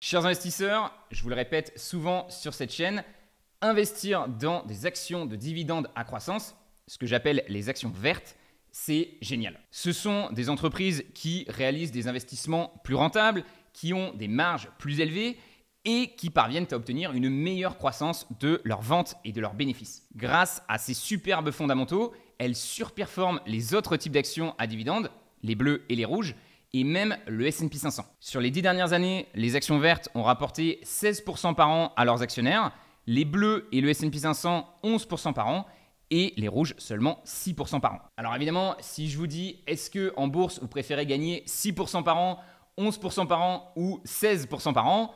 Chers investisseurs, je vous le répète souvent sur cette chaîne, investir dans des actions de dividendes à croissance, ce que j'appelle les actions vertes, c'est génial. Ce sont des entreprises qui réalisent des investissements plus rentables, qui ont des marges plus élevées et qui parviennent à obtenir une meilleure croissance de leurs ventes et de leurs bénéfices. Grâce à ces superbes fondamentaux, elles surperforment les autres types d'actions à dividendes, les bleus et les rouges, et même le S&P 500. Sur les 10 dernières années, les actions vertes ont rapporté 16% par an à leurs actionnaires, les bleus et le S&P 500 11% par an, et les rouges seulement 6% par an. Alors évidemment, si je vous dis, est-ce que en bourse, vous préférez gagner 6% par an, 11% par an ou 16% par an?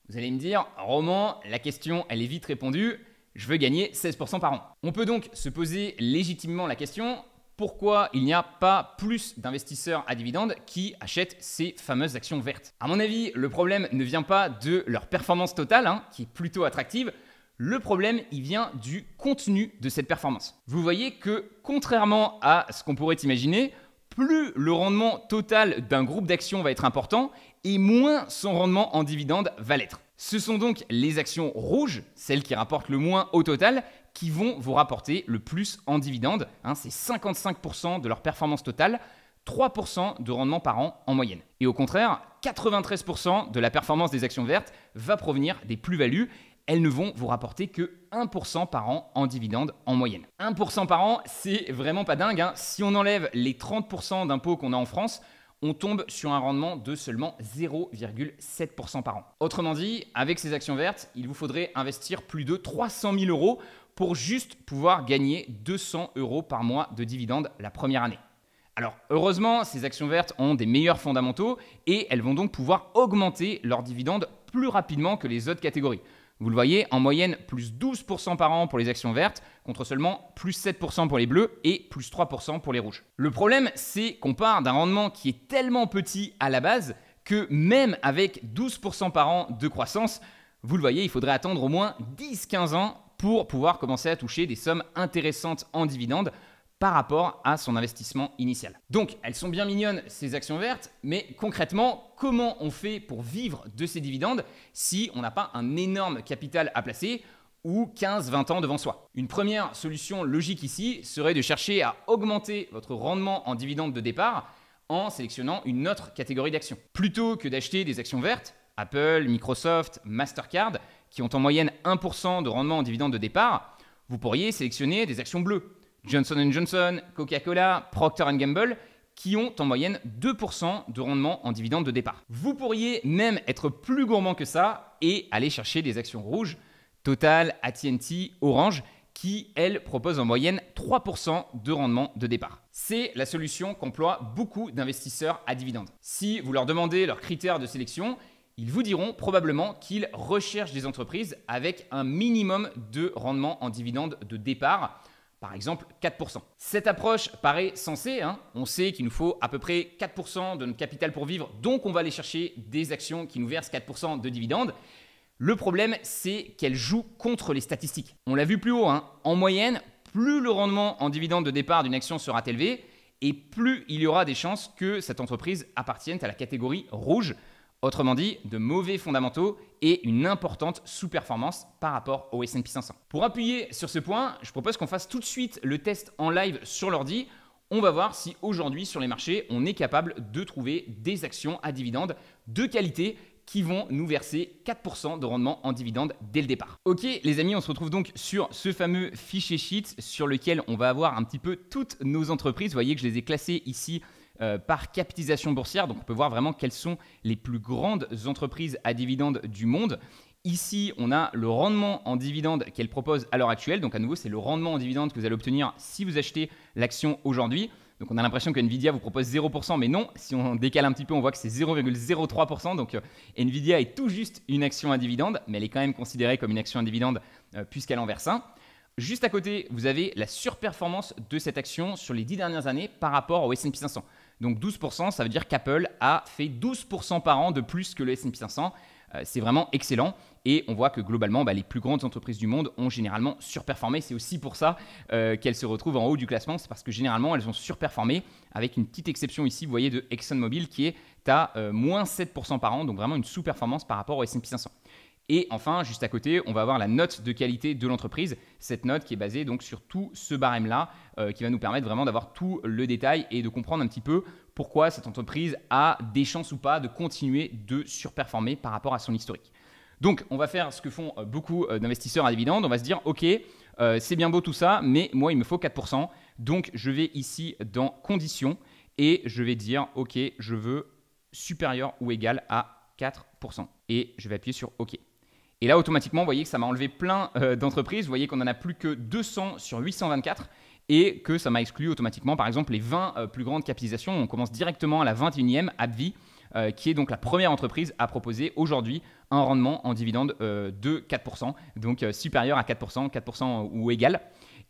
Vous allez me dire, Roman, la question, elle est vite répondue, je veux gagner 16% par an. On peut donc se poser légitimement la question, pourquoi il n'y a pas plus d'investisseurs à dividendes qui achètent ces fameuses actions vertes? À mon avis, le problème ne vient pas de leur performance totale, qui est plutôt attractive. Le problème, il vient du contenu de cette performance. Vous voyez que, contrairement à ce qu'on pourrait imaginer, plus le rendement total d'un groupe d'actions va être important et moins son rendement en dividendes va l'être. Ce sont donc les actions rouges, celles qui rapportent le moins au total, qui vont vous rapporter le plus en dividendes. C'est 55% de leur performance totale, 3% de rendement par an en moyenne. Et au contraire, 93% de la performance des actions vertes va provenir des plus-values. Elles ne vont vous rapporter que 1% par an en dividendes en moyenne. 1% par an, c'est vraiment pas dingue. Si on enlève les 30% d'impôts qu'on a en France, on tombe sur un rendement de seulement 0,7% par an. Autrement dit, avec ces actions vertes, il vous faudrait investir plus de 300 000 euros pour juste pouvoir gagner 200 euros par mois de dividendes la première année. Alors heureusement, ces actions vertes ont des meilleurs fondamentaux et elles vont donc pouvoir augmenter leurs dividendes plus rapidement que les autres catégories. Vous le voyez, en moyenne, plus 12% par an pour les actions vertes, contre seulement plus 7% pour les bleus et plus 3% pour les rouges. Le problème, c'est qu'on part d'un rendement qui est tellement petit à la base que même avec 12% par an de croissance, vous le voyez, il faudrait attendre au moins 10-15 ans pour pouvoir commencer à toucher des sommes intéressantes en dividendes par rapport à son investissement initial. Donc, elles sont bien mignonnes, ces actions vertes, mais concrètement, comment on fait pour vivre de ces dividendes si on n'a pas un énorme capital à placer ou 15-20 ans devant soi? Une première solution logique ici serait de chercher à augmenter votre rendement en dividendes de départ en sélectionnant une autre catégorie d'actions. Plutôt que d'acheter des actions vertes, Apple, Microsoft, Mastercard, qui ont en moyenne 1% de rendement en dividendes de départ, vous pourriez sélectionner des actions bleues. Johnson & Johnson, Coca-Cola, Procter & Gamble, qui ont en moyenne 2% de rendement en dividendes de départ. Vous pourriez même être plus gourmand que ça et aller chercher des actions rouges, Total, AT&T, Orange, qui, elles, proposent en moyenne 3% de rendement de départ. C'est la solution qu'emploient beaucoup d'investisseurs à dividendes. Si vous leur demandez leurs critères de sélection, ils vous diront probablement qu'ils recherchent des entreprises avec un minimum de rendement en dividendes de départ, par exemple 4%. Cette approche paraît sensée, On sait qu'il nous faut à peu près 4% de notre capital pour vivre, donc on va aller chercher des actions qui nous versent 4% de dividendes. Le problème, c'est qu'elle joue contre les statistiques. On l'a vu plus haut, En moyenne, plus le rendement en dividende de départ d'une action sera élevé et plus il y aura des chances que cette entreprise appartienne à la catégorie rouge. Autrement dit, de mauvais fondamentaux et une importante sous-performance par rapport au S&P 500. Pour appuyer sur ce point, je propose qu'on fasse tout de suite le test en live sur l'ordi. On va voir si aujourd'hui sur les marchés, on est capable de trouver des actions à dividendes de qualité qui vont nous verser 4% de rendement en dividendes dès le départ. Ok les amis, on se retrouve donc sur ce fameux fichier sheet sur lequel on va avoir un petit peu toutes nos entreprises. Vous voyez que je les ai classées ici par capitalisation boursière. Donc on peut voir vraiment quelles sont les plus grandes entreprises à dividendes du monde. Ici, on a le rendement en dividendes qu'elle propose à l'heure actuelle. Donc à nouveau, c'est le rendement en dividendes que vous allez obtenir si vous achetez l'action aujourd'hui. Donc on a l'impression que Nvidia vous propose 0%, mais non, si on décale un petit peu, on voit que c'est 0,03%. Donc Nvidia est tout juste une action à dividende, mais elle est quand même considérée comme une action à dividende puisqu'elle en verse un. Juste à côté, vous avez la surperformance de cette action sur les 10 dernières années par rapport au S&P 500. Donc 12%, ça veut dire qu'Apple a fait 12% par an de plus que le S&P 500 C'est vraiment excellent. Et on voit que globalement, les plus grandes entreprises du monde ont généralement surperformé. C'est aussi pour ça qu'elles se retrouvent en haut du classement. C'est parce que généralement, elles ont surperformé, avec une petite exception ici, vous voyez, de ExxonMobil qui est à moins 7% par an. Donc vraiment une sous-performance par rapport au S&P 500. Et enfin, juste à côté, on va avoir la note de qualité de l'entreprise. Cette note qui est basée donc sur tout ce barème-là, qui va nous permettre vraiment d'avoir tout le détail et de comprendre un petit peu pourquoi cette entreprise a des chances ou pas de continuer de surperformer par rapport à son historique. Donc, on va faire ce que font beaucoup d'investisseurs à dividendes. On va se dire, OK, c'est bien beau tout ça, mais moi, il me faut 4%. Donc, je vais ici dans conditions et je vais dire, OK, je veux supérieur ou égal à 4%. Et je vais appuyer sur OK. Et là, automatiquement, vous voyez que ça m'a enlevé plein d'entreprises. Vous voyez qu'on n'en a plus que 200 sur 824 et que ça m'a exclu automatiquement, par exemple, les 20 plus grandes capitalisations. On commence directement à la 21e, AbbVie, qui est donc la première entreprise à proposer aujourd'hui un rendement en dividende de 4%, donc supérieur à 4%, 4% ou égal.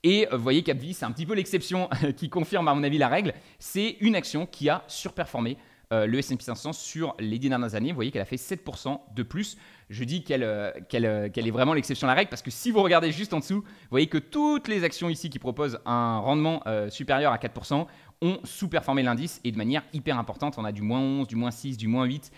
Et vous voyez qu'AbbVie, c'est un petit peu l'exception qui confirme à mon avis la règle. C'est une action qui a surperformé le S&P 500 sur les 10 dernières années. Vous voyez qu'elle a fait 7% de plus. Je dis qu'elle est vraiment l'exception à la règle parce que si vous regardez juste en dessous, vous voyez que toutes les actions ici qui proposent un rendement supérieur à 4% ont sous-performé l'indice et de manière hyper importante. On a du moins 11, du moins 6, du moins 8.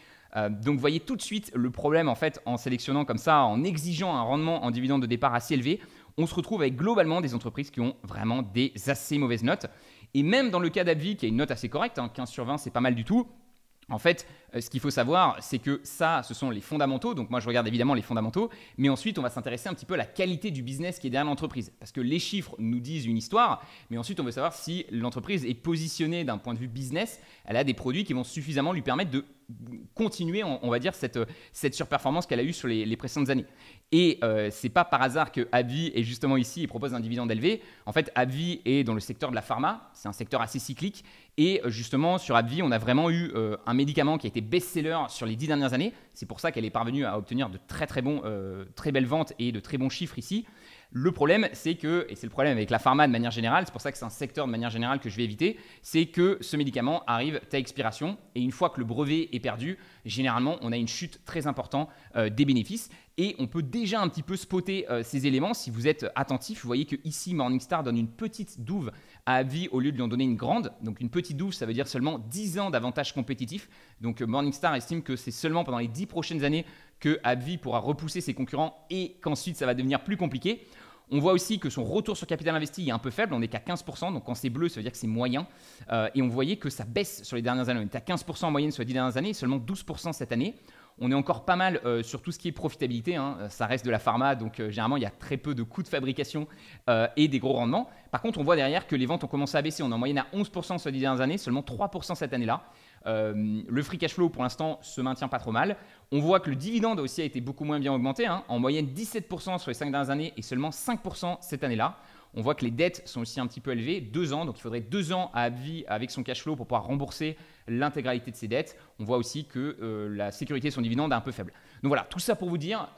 Donc vous voyez tout de suite le problème en fait en sélectionnant comme ça, en exigeant un rendement en dividende de départ assez élevé. On se retrouve avec globalement des entreprises qui ont vraiment des assez mauvaises notes. Et même dans le cas d'AbbVie qui a une note assez correcte, 15 sur 20 c'est pas mal du tout. En fait, ce qu'il faut savoir, c'est que ça, ce sont les fondamentaux. Donc moi, je regarde évidemment les fondamentaux. Mais ensuite, on va s'intéresser un petit peu à la qualité du business qui est derrière l'entreprise. Parce que les chiffres nous disent une histoire. Mais ensuite, on veut savoir si l'entreprise est positionnée d'un point de vue business. Elle a des produits qui vont suffisamment lui permettre de continuer, on va dire, cette surperformance qu'elle a eue sur les précédentes années. Et c'est pas par hasard que AbbVie est justement ici et propose un dividende élevé. En fait, AbbVie est dans le secteur de la pharma. C'est un secteur assez cyclique. Et justement, sur AbbVie, on a vraiment eu un médicament qui a été best-seller sur les 10 dernières années. C'est pour ça qu'elle est parvenue à obtenir de très belles ventes et de très bons chiffres ici. Le problème, c'est que, et c'est le problème avec la pharma de manière générale, c'est pour ça que c'est un secteur de manière générale que je vais éviter, c'est que ce médicament arrive à expiration et une fois que le brevet est perdu, généralement, on a une chute très importante des bénéfices et on peut déjà un petit peu spotter ces éléments si vous êtes attentif. Vous voyez que ici, Morningstar donne une petite douve à AbbVie au lieu de lui en donner une grande. Donc une petite douve, ça veut dire seulement 10 ans d'avantage compétitif. Donc Morningstar estime que c'est seulement pendant les 10 prochaines années que AbbVie pourra repousser ses concurrents et qu'ensuite ça va devenir plus compliqué. On voit aussi que son retour sur capital investi est un peu faible, on n'est qu'à 15%, donc quand c'est bleu, ça veut dire que c'est moyen. Et on voyait que ça baisse sur les dernières années, on est à 15% en moyenne sur les 10 dernières années, et seulement 12% cette année. On est encore pas mal sur tout ce qui est profitabilité, ça reste de la pharma, donc généralement il y a très peu de coûts de fabrication et des gros rendements. Par contre, on voit derrière que les ventes ont commencé à baisser, on est en moyenne à 11% sur les 10 dernières années, seulement 3% cette année-là. Le free cash flow pour l'instant se maintient pas trop mal. On voit que le dividende aussi a été beaucoup moins bien augmenté, en moyenne 17% sur les 5 dernières années et seulement 5% cette année-là. On voit que les dettes sont aussi un petit peu élevées, 2 ans, donc il faudrait 2 ans à AbbVie avec son cash flow pour pouvoir rembourser l'intégralité de ses dettes. On voit aussi que la sécurité de son dividende est un peu faible. Donc voilà, tout ça pour vous dire,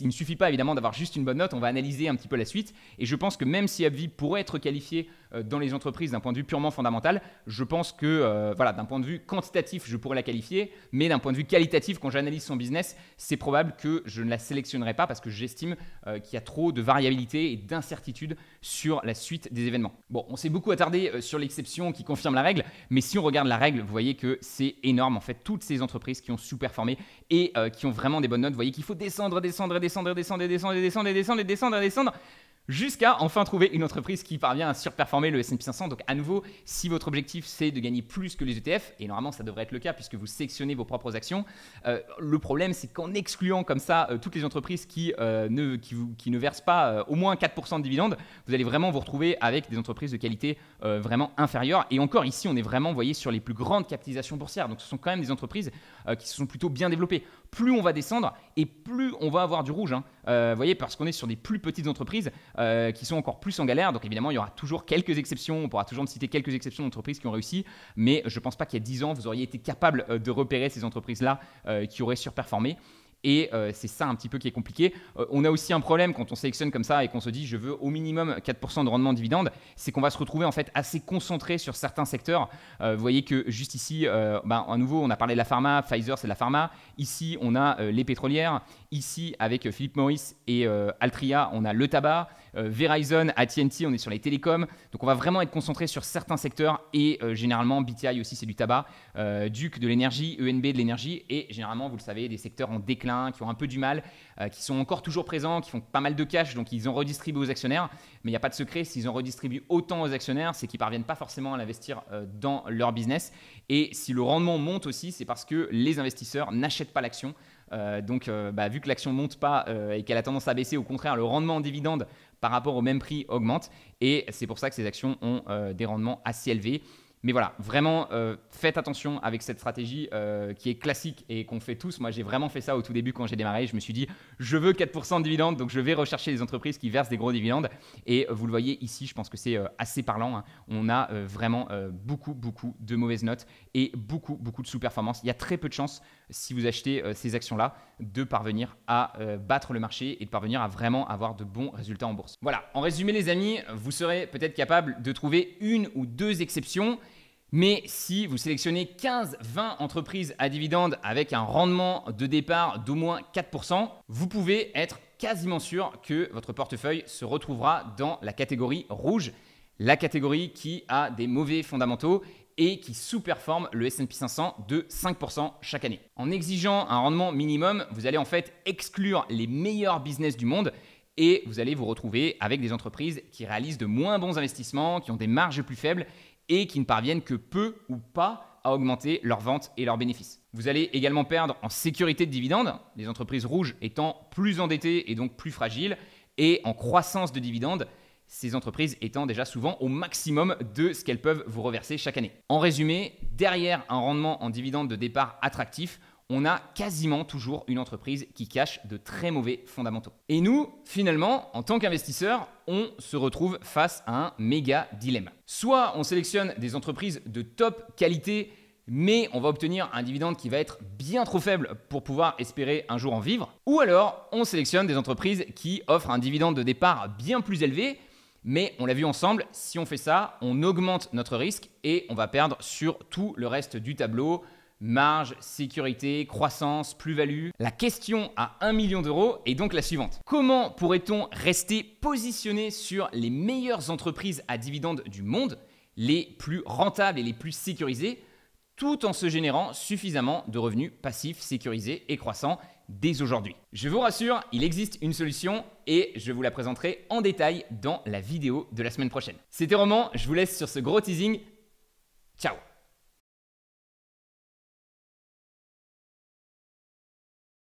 il ne suffit pas évidemment d'avoir juste une bonne note, on va analyser un petit peu la suite. Et je pense que même si AbbVie pourrait être qualifié dans les entreprises d'un point de vue purement fondamental, je pense que d'un point de vue quantitatif, je pourrais la qualifier, mais d'un point de vue qualitatif, quand j'analyse son business, c'est probable que je ne la sélectionnerai pas parce que j'estime qu'il y a trop de variabilité et d'incertitude sur la suite des événements. Bon, on s'est beaucoup attardé sur l'exception qui confirme la règle, mais si on regarde la règle, vous voyez que c'est énorme en fait, toutes ces entreprises qui ont sous-performé et qui ont vraiment des bonnes notes, vous voyez qu'il faut descendre jusqu'à enfin trouver une entreprise qui parvient à surperformer le S&P 500. Donc à nouveau, si votre objectif c'est de gagner plus que les ETF, et normalement ça devrait être le cas puisque vous sélectionnez vos propres actions, le problème c'est qu'en excluant comme ça toutes les entreprises qui ne versent pas au moins 4% de dividendes, vous allez vraiment vous retrouver avec des entreprises de qualité vraiment inférieure. Et encore ici, on est vraiment, vous voyez, sur les plus grandes capitalisations boursières. Donc ce sont quand même des entreprises qui se sont plutôt bien développées. Plus on va descendre et plus on va avoir du rouge. Vous voyez, parce qu'on est sur des plus petites entreprises qui sont encore plus en galère. Donc évidemment, il y aura toujours quelques exceptions. On pourra toujours citer quelques exceptions d'entreprises qui ont réussi. Mais je ne pense pas qu'il y a 10 ans, vous auriez été capable de repérer ces entreprises-là qui auraient surperformé. Et c'est ça un petit peu qui est compliqué. On a aussi un problème quand on sélectionne comme ça et qu'on se dit je veux au minimum 4% de rendement dividende, c'est qu'on va se retrouver en fait assez concentré sur certains secteurs. Vous voyez que juste ici, à nouveau, on a parlé de la pharma, Pfizer c'est de la pharma. Ici, on a les pétrolières. Ici, avec Philip Morris et Altria, on a le tabac. Verizon, AT&T, on est sur les télécoms. Donc on va vraiment être concentré sur certains secteurs et généralement BTI aussi c'est du tabac, Duc de l'énergie, ENB de l'énergie et généralement vous le savez des secteurs en déclin qui ont un peu du mal, qui sont encore toujours présents, qui font pas mal de cash donc ils en redistribuent aux actionnaires. Mais il n'y a pas de secret, s'ils en redistribuent autant aux actionnaires, c'est qu'ils ne parviennent pas forcément à l'investir dans leur business. Et si le rendement monte aussi, c'est parce que les investisseurs n'achètent pas l'action. Donc vu que l'action ne monte pas et qu'elle a tendance à baisser, au contraire, le rendement en dividende par rapport au même prix augmente et c'est pour ça que ces actions ont des rendements assez élevés. Mais voilà, vraiment, faites attention avec cette stratégie qui est classique et qu'on fait tous. Moi, j'ai vraiment fait ça au tout début quand j'ai démarré. Je me suis dit, je veux 4% de dividendes, donc je vais rechercher des entreprises qui versent des gros dividendes. Et vous le voyez ici, je pense que c'est assez parlant, hein. On a vraiment beaucoup de mauvaises notes et beaucoup de sous-performances. Il y a très peu de chances, si vous achetez ces actions-là, de parvenir à battre le marché et de parvenir à vraiment avoir de bons résultats en bourse. Voilà, en résumé les amis, vous serez peut-être capable de trouver une ou deux exceptions. Mais si vous sélectionnez 15-20 entreprises à dividendes avec un rendement de départ d'au moins 4%, vous pouvez être quasiment sûr que votre portefeuille se retrouvera dans la catégorie rouge, la catégorie qui a des mauvais fondamentaux et qui sous-performe le S&P 500 de 5% chaque année. En exigeant un rendement minimum, vous allez en fait exclure les meilleurs business du monde et vous allez vous retrouver avec des entreprises qui réalisent de moins bons investissements, qui ont des marges plus faibles et qui ne parviennent que peu ou pas à augmenter leurs ventes et leurs bénéfices. Vous allez également perdre en sécurité de dividendes, les entreprises rouges étant plus endettées et donc plus fragiles, et en croissance de dividendes, ces entreprises étant déjà souvent au maximum de ce qu'elles peuvent vous reverser chaque année. En résumé, derrière un rendement en dividendes de départ attractif, on a quasiment toujours une entreprise qui cache de très mauvais fondamentaux. Et nous, finalement, en tant qu'investisseurs, on se retrouve face à un méga dilemme. Soit on sélectionne des entreprises de top qualité, mais on va obtenir un dividende qui va être bien trop faible pour pouvoir espérer un jour en vivre. Ou alors, on sélectionne des entreprises qui offrent un dividende de départ bien plus élevé, mais on l'a vu ensemble, si on fait ça, on augmente notre risque et on va perdre sur tout le reste du tableau. Marge, sécurité, croissance, plus-value. La question à 1 million d'euros est donc la suivante. Comment pourrait-on rester positionné sur les meilleures entreprises à dividendes du monde, les plus rentables et les plus sécurisées, tout en se générant suffisamment de revenus passifs, sécurisés et croissants dès aujourd'hui? Je vous rassure, il existe une solution et je vous la présenterai en détail dans la vidéo de la semaine prochaine. C'était Roman, je vous laisse sur ce gros teasing. Ciao!